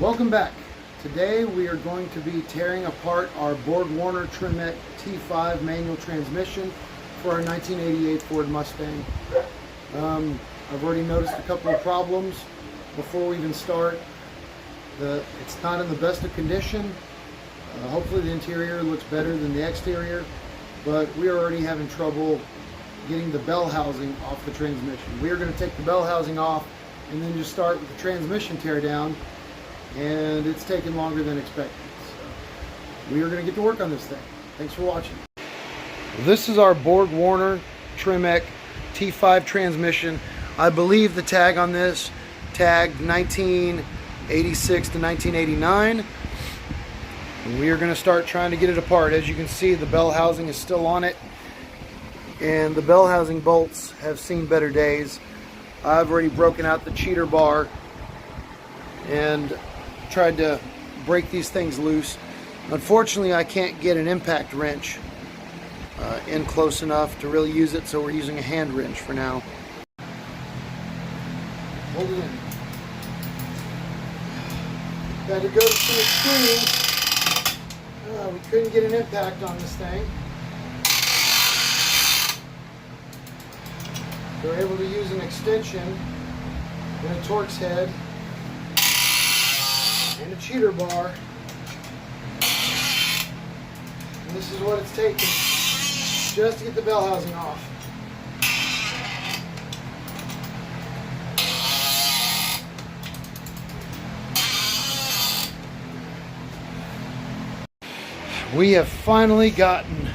Welcome back. Today we are going to be tearing apart our BorgWarner Tremec T5 manual transmission for our 1988 Ford Mustang. I've already noticed a couple of problems before we even start. It's not in the best of condition. Hopefully the interior looks better than the exterior, but we are already having trouble getting the bell housing off the transmission. We are going to take the bell housing off and then just start with the transmission tear down, and it's taken longer than expected. So we are going to get to work on this thing. Thanks for watching. This is our BorgWarner Tremec T5 transmission. I believe the tag on this tagged 1986 to 1989. And we are going to start trying to get it apart. As you can see, the bell housing is still on it, and the bell housing bolts have seen better days. I've already broken out the cheater bar and tried to break these things loose. Unfortunately, I can't get an impact wrench in close enough to really use it, so we're using a hand wrench for now. Hold it in. Had to go to some extremes. We couldn't get an impact on this thing. We were able to use an extension and a Torx head and a cheater bar. And this is what it's taken just to get the bell housing off. We have finally gotten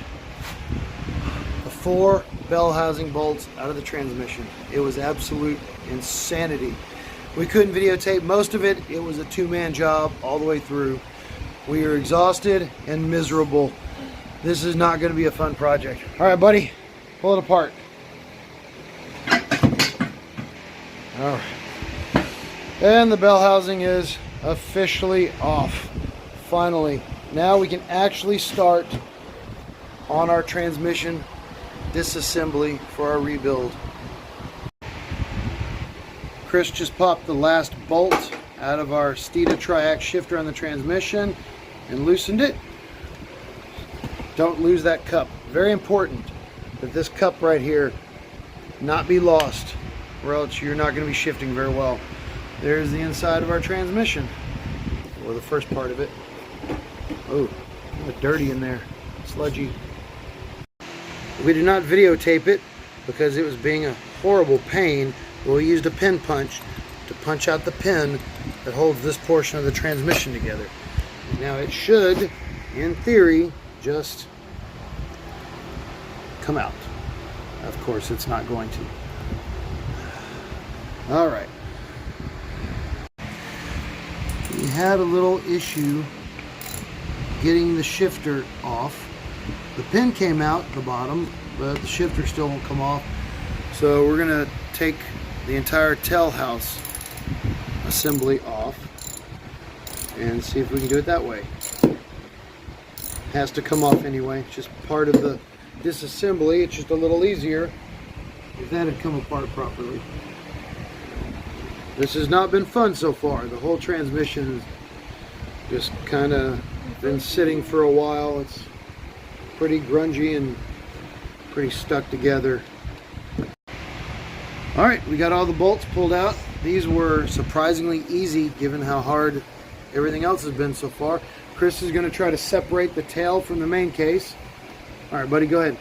the 4 bell housing bolts out of the transmission. It was absolute insanity. We couldn't videotape most of it. It was a 2-man job all the way through. We are exhausted and miserable. This is not going to be a fun project. All right, buddy, pull it apart. All right. And the bell housing is officially off. Finally. Now we can actually start on our transmission disassembly for our rebuild. Chris just popped the last bolt out of our Steeda Triac shifter on the transmission and loosened it. Don't lose that cup. Very important that this cup right here not be lost, or else you're not going to be shifting very well. There's the inside of our transmission, or the first part of it. Oh, dirty in there, sludgy. We did not videotape it because it was being a horrible pain. We used a pin punch to punch out the pin that holds this portion of the transmission together. Now it should, in theory, just come out. Of course, it's not going to. All right. We had a little issue getting the shifter off. The pin came out the bottom, but the shifter still won't come off. So we're gonna take the entire tail house assembly off and see if we can do it that way. Has to come off anyway. It's just part of the disassembly. It's just a little easier if that had come apart properly. This has not been fun so far. The whole transmission has just kind of been sitting for a while. It's pretty grungy and pretty stuck together. All right, we got all the bolts pulled out. These were surprisingly easy given how hard everything else has been so far. Chris is going to try to separate the tail from the main case. All right, buddy, go ahead.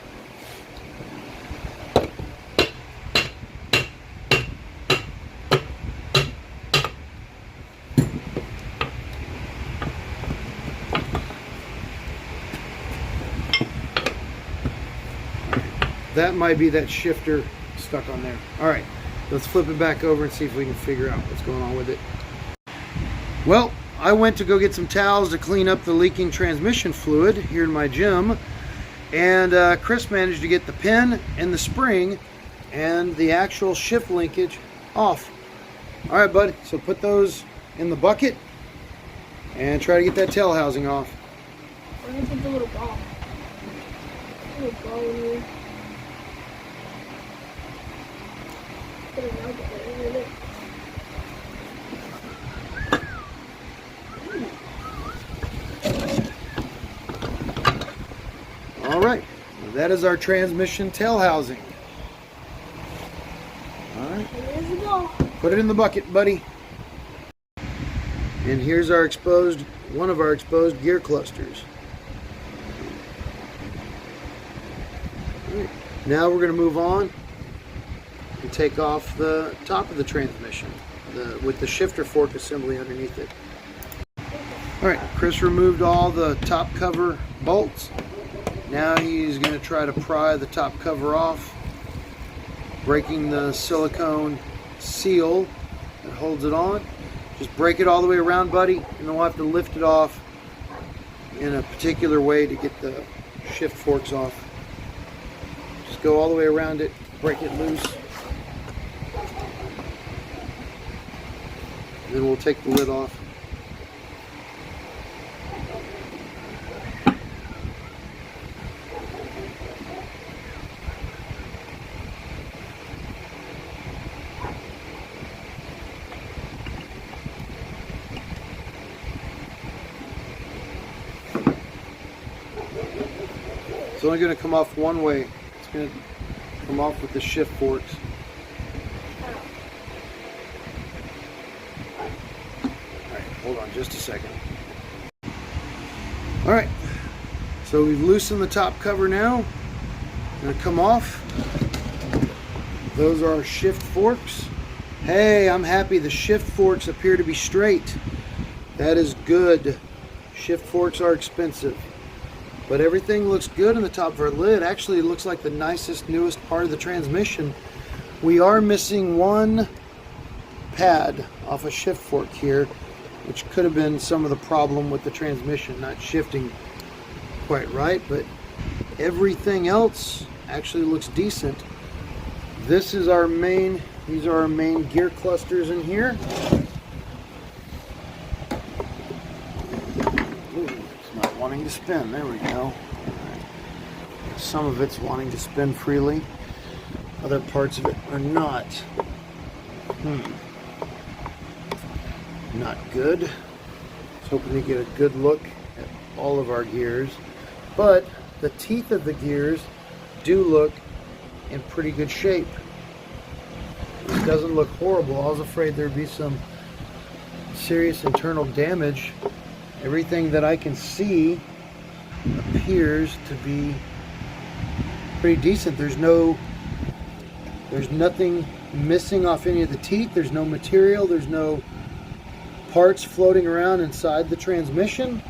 That might be that shifter stuck on there. All right, let's flip it back over and see if we can figure out what's going on with it. Well, I went to go get some towels to clean up the leaking transmission fluid here in my gym, and Chris managed to get the pin and the spring and the actual shift linkage off. All right, bud, so put those in the bucket and try to get that tail housing off. We're gonna take the little ball. Little ball in here. that is our transmission tail housing. Alright, Here's the ball. put it in the bucket, buddy. And here's our one of our exposed gear clusters. Alright, now we're going to move on and take off the top of the transmission with the shifter fork assembly underneath it. Alright, Chris removed all the top cover bolts. Now he's going to try to pry the top cover off, breaking the silicone seal that holds it on. Just break it all the way around, buddy, and then we'll have to lift it off in a particular way to get the shift forks off. Just go all the way around it, break it loose. Then we'll take the lid off. It's only going to come off one way. It's going to come off with the shift forks. Alright, hold on just a second. Alright, so we've loosened the top cover now. Going to come off. Those are our shift forks. Hey, I'm happy the shift forks appear to be straight. That is good. Shift forks are expensive. But everything looks good on the top of our lid. Actually, it looks like the nicest, newest part of the transmission. We are missing one pad off a shift fork here, which could have been some of the problem with the transmission not shifting quite right, but everything else actually looks decent. These are our main gear clusters in here. Wanting to spin. There we go. Some of it's wanting to spin freely. Other parts of it are not. Not good. I was hoping to get a good look at all of our gears. But the teeth of the gears do look in pretty good shape. It doesn't look horrible. I was afraid there'd be some serious internal damage. Everything that I can see appears to be pretty decent. There's nothing missing off any of the teeth. There's no material. There's no parts floating around inside the transmission.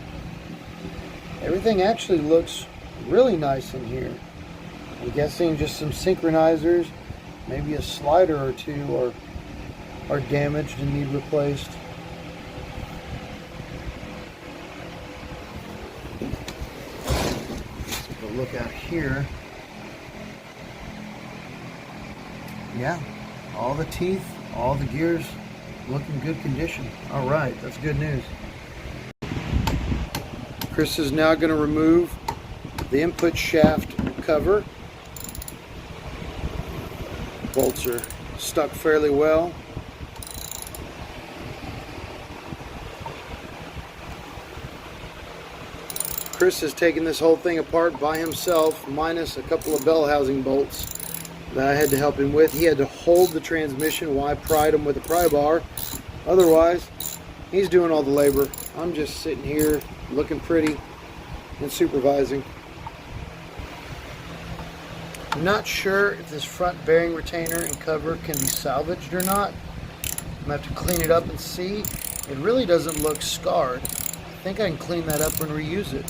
Everything actually looks really nice in here. I'm guessing just some synchronizers, maybe a slider or two are damaged and need replaced. Look out here. Yeah, all the teeth, all the gears look in good condition. All right, that's good news. Chris is now going to remove the input shaft cover. Bolts are stuck fairly well. Chris has taken this whole thing apart by himself, minus a couple of bell housing bolts that I had to help him with. He had to hold the transmission while I pried him with a pry bar. Otherwise, he's doing all the labor. I'm just sitting here looking pretty and supervising. I'm not sure if this front bearing retainer and cover can be salvaged or not. I'm going to have to clean it up and see. It really doesn't look scarred. I think I can clean that up and reuse it.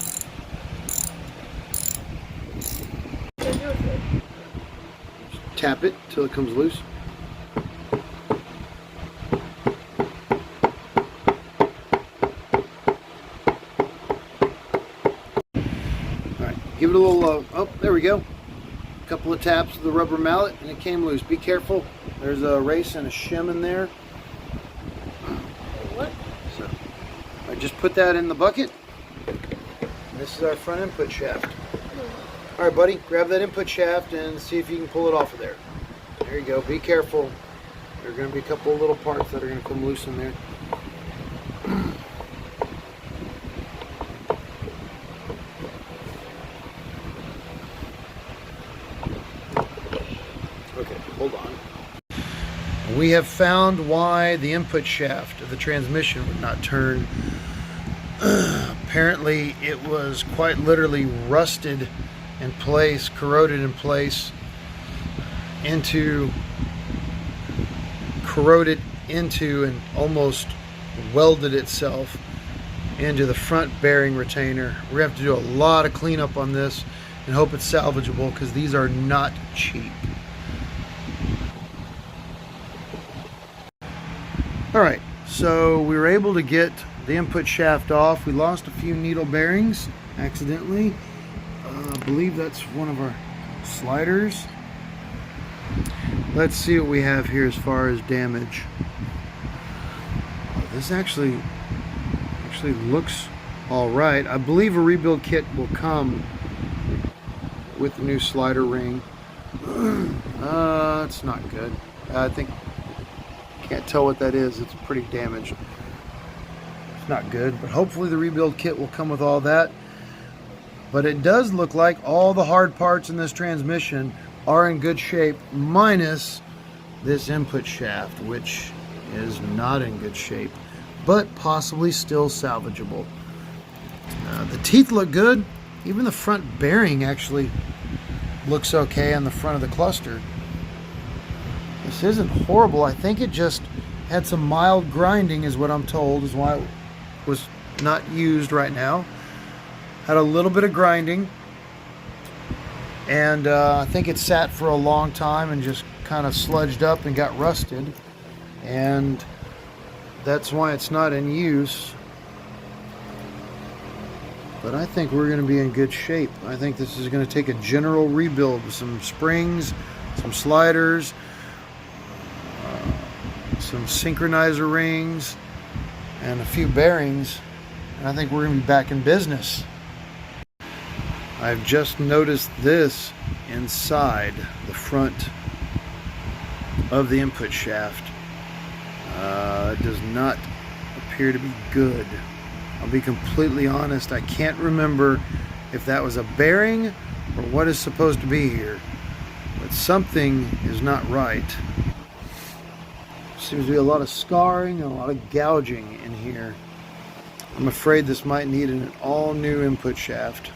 Tap it till it comes loose. Alright, give it a little, oh, there we go. A couple of taps with the rubber mallet and it came loose. Be careful, there's a race and a shim in there. What? So, I just put that in the bucket. This is our front input shaft. Alright buddy, grab that input shaft and see if you can pull it off of there. There you go, be careful. There are going to be a couple of little parts that are going to come loose in there. We have found why the input shaft of the transmission would not turn. Apparently it was quite literally rusted in place, corroded in place, corroded into and almost welded itself into the front bearing retainer. We're going to have to do a lot of cleanup on this and hope it's salvageable, because these are not cheap. Alright, so we were able to get the input shaft off. We lost a few needle bearings accidentally. I believe that's one of our sliders. Let's see what we have here as far as damage. This actually looks all right. I believe a rebuild kit will come with the new slider ring. It's not good. I think, can't tell what that is. It's pretty damaged. It's not good, but hopefully the rebuild kit will come with all that. But it does look like all the hard parts in this transmission are in good shape, minus this input shaft, which is not in good shape, but possibly still salvageable. The teeth look good. Even the front bearing actually looks okay on the front of the cluster. This isn't horrible. I think it just had some mild grinding, is what I'm told, is why it was not used right now. Had a little bit of grinding, and I think it sat for a long time and just kind of sludged up and got rusted, and that's why it's not in use. But I think we're going to be in good shape. I think this is going to take a general rebuild with some springs, some sliders, some synchronizer rings, and a few bearings, and I think we're going to be back in business. I've just noticed this inside the front of the input shaft. It does not appear to be good. I'll be completely honest, I can't remember if that was a bearing or what is supposed to be here, but something is not right. Seems to be a lot of scarring and a lot of gouging in here. I'm afraid this might need an all-new input shaft.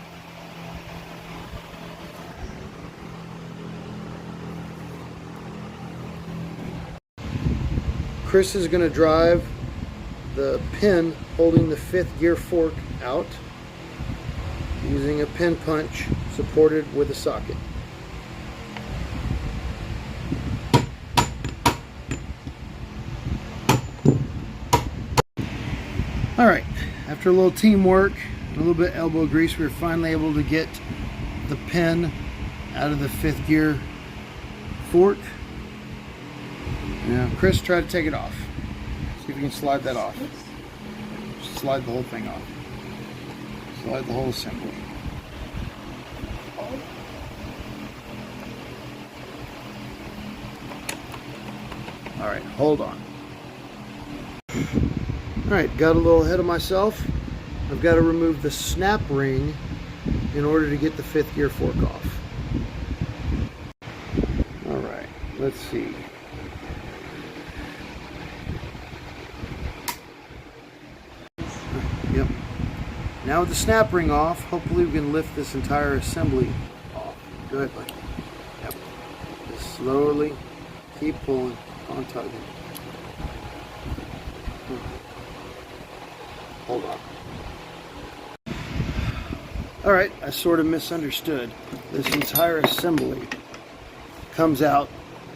Chris is going to drive the pin holding the 5th gear fork out using a pin punch supported with a socket. Alright, after a little teamwork and a little bit of elbow grease, we were finally able to get the pin out of the 5th gear fork. Now, Chris, try to take it off. See if you can slide that off. Slide the whole thing off. Slide the whole assembly. Alright, hold on. Alright, got a little ahead of myself. I've got to remove the snap ring in order to get the 5th gear fork off. Alright, let's see. Yep. Now with the snap ring off, hopefully we can lift this entire assembly off. Go ahead, buddy. Yep. Just slowly keep pulling on tugging. Hold on. Alright, I sort of misunderstood. This entire assembly comes out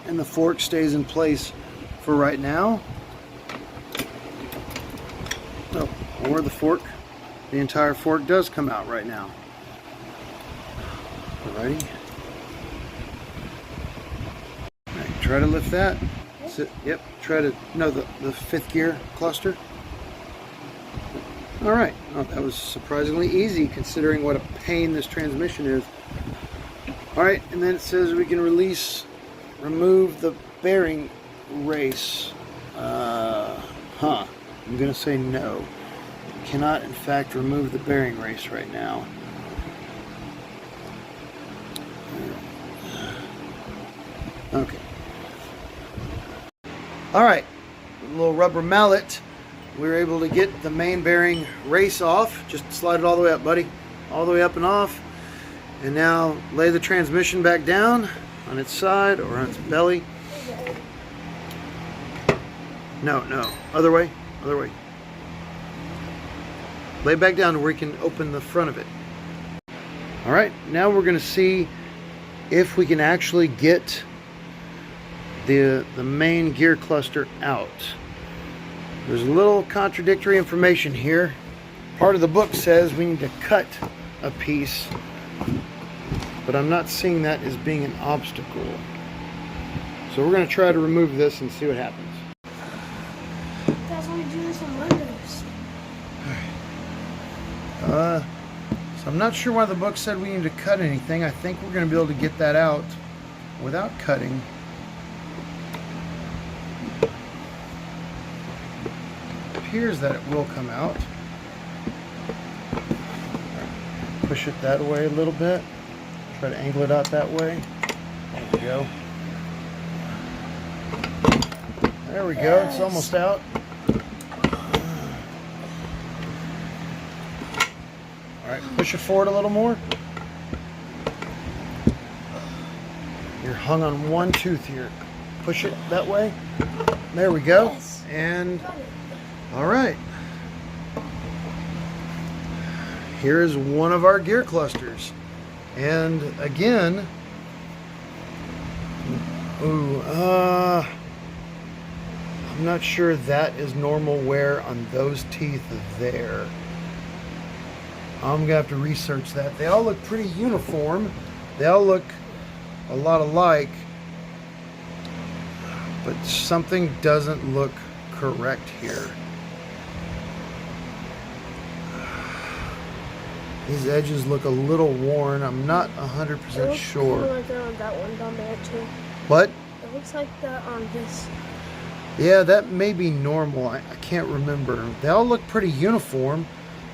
and the fork stays in place for right now. Oh, or the entire fork does come out right now. Alrighty. Alright, try to lift that. Yep, try to, no, the 5th gear cluster. Alright, well, that was surprisingly easy considering what a pain this transmission is. Alright, and then it says we can remove the bearing race. I'm going to say no. You cannot, in fact, remove the bearing race right now. Okay. All right, with a little rubber mallet, we were able to get the main bearing race off. Just slide it all the way up, buddy. All the way up and off. And now lay the transmission back down on its side or on its belly. No, other way, other way. Lay back down where we can open the front of it. All right, now we're gonna see if we can actually get the main gear cluster out. There's a little contradictory information here. Part of the book says we need to cut a piece, but I'm not seeing that as being an obstacle. So we're gonna try to remove this and see what happens. That's why we do this on Mondays. So I'm not sure why the book said we need to cut anything. I think we're going to be able to get that out without cutting. It appears that it will come out. Push it that way a little bit. Try to angle it out that way. There we go. There we go. It's almost out. Alright, push it forward a little more. You're hung on one tooth here. Push it that way. There we go. Yes. And alright. Here is one of our gear clusters. And again, I'm not sure that is normal wear on those teeth there. I'm gonna have to research that. They all look pretty uniform. They all look a lot alike, but something doesn't look correct here. These edges look a little worn. I'm not 100% sure. Like that on that one down there too. What? It looks like that on this. Yeah, that may be normal. I can't remember. They all look pretty uniform.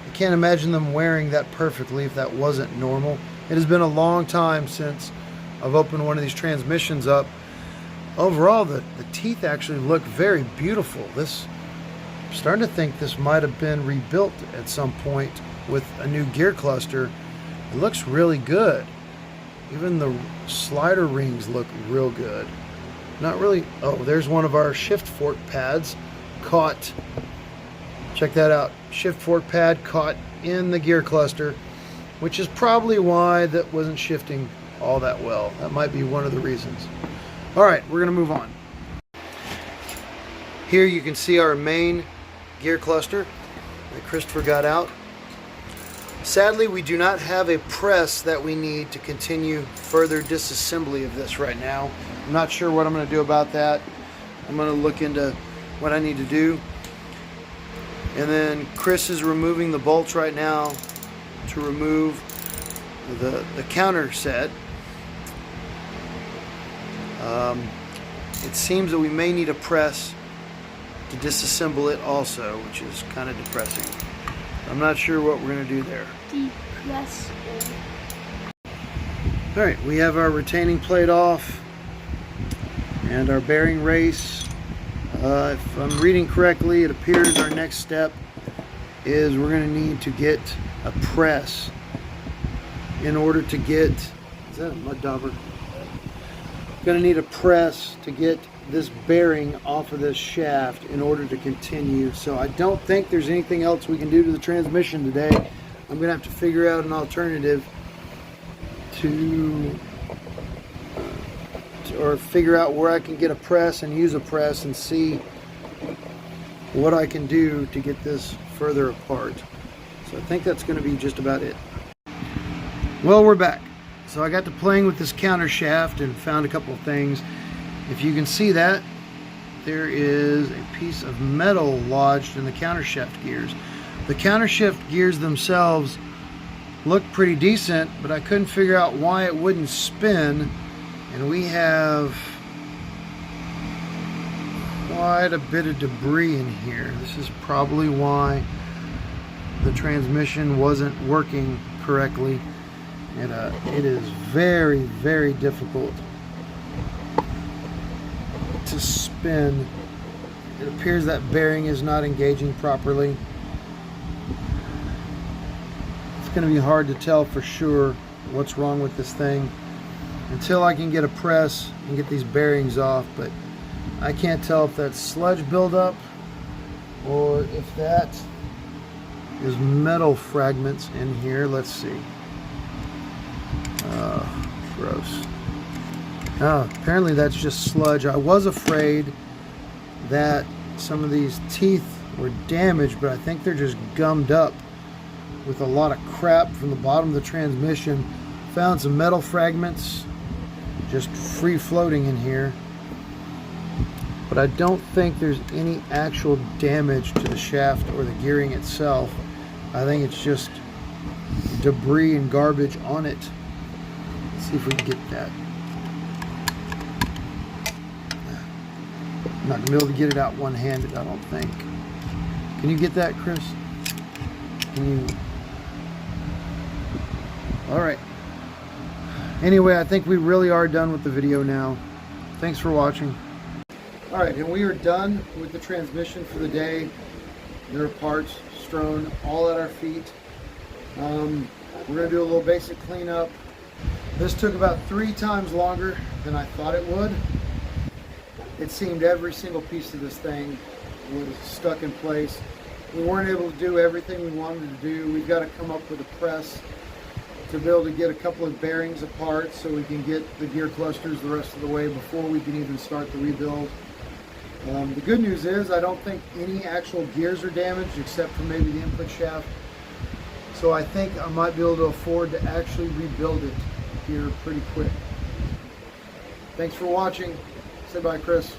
I can't imagine them wearing that perfectly if that wasn't normal. It has been a long time since I've opened one of these transmissions up. Overall, the teeth actually look very beautiful. I'm starting to think this might have been rebuilt at some point with a new gear cluster. It looks really good. Even the slider rings look real good. Not really. Oh, there's one of our shift fork pads caught. Check that out. Shift fork pad caught in the gear cluster, which is probably why that wasn't shifting all that well. That might be one of the reasons. All right, we're gonna move on. Here you can see our main gear cluster that Christopher got out. Sadly, we do not have a press that we need to continue further disassembly of this right now. I'm not sure what I'm gonna do about that. I'm gonna look into what I need to do. And then Chris is removing the bolts right now to remove the counter set. It seems that we may need a press to disassemble it also, which is kind of depressing. I'm not sure what we're going to do there. Yes. Alright, we have our retaining plate off and our bearing race. If I'm reading correctly, it appears our next step is we're going to need to get a press in order to get, is that a mud dauber? Going to need a press to get this bearing off of this shaft in order to continue. So I don't think there's anything else we can do to the transmission today. I'm going to have to figure out an alternative or figure out where I can get a press and use a press and see what I can do to get this further apart. So I think that's going to be just about it. Well, we're back. So I got to playing with this counter shaft and found a couple of things. If you can see that, there is a piece of metal lodged in the counter shaft gears. The counter shaft gears themselves look pretty decent, but I couldn't figure out why it wouldn't spin. And we have quite a bit of debris in here. This is probably why the transmission wasn't working correctly. It is very, very difficult to spin It appears that bearing is not engaging properly. It's going to be hard to tell for sure what's wrong with this thing until I can get a press and get these bearings off, but I can't tell if that's sludge buildup or if that is metal fragments in here. Let's see. Gross. Oh, apparently that's just sludge. I was afraid that some of these teeth were damaged, but I think they're just gummed up with a lot of crap from the bottom of the transmission. Found some metal fragments just free floating in here, but I don't think there's any actual damage to the shaft or the gearing itself. I think it's just debris and garbage on it. Let's see if we can get that. I'm not going to be able to get it out one-handed, I don't think. Can you get that, Chris? Can you? All right. Anyway, I think we really are done with the video now. Thanks for watching. All right, and we are done with the transmission for the day. There are parts strewn all at our feet. We're gonna do a little basic cleanup. This took about 3 times longer than I thought it would. It seemed every single piece of this thing was stuck in place. We weren't able to do everything we wanted to do. We've got to come up with a press to be able to get a couple of bearings apart so we can get the gear clusters the rest of the way before we can even start the rebuild. The good news is I don't think any actual gears are damaged except for maybe the input shaft. So I think I might be able to afford to actually rebuild it here pretty quick. Thanks for watching. Say bye, Chris.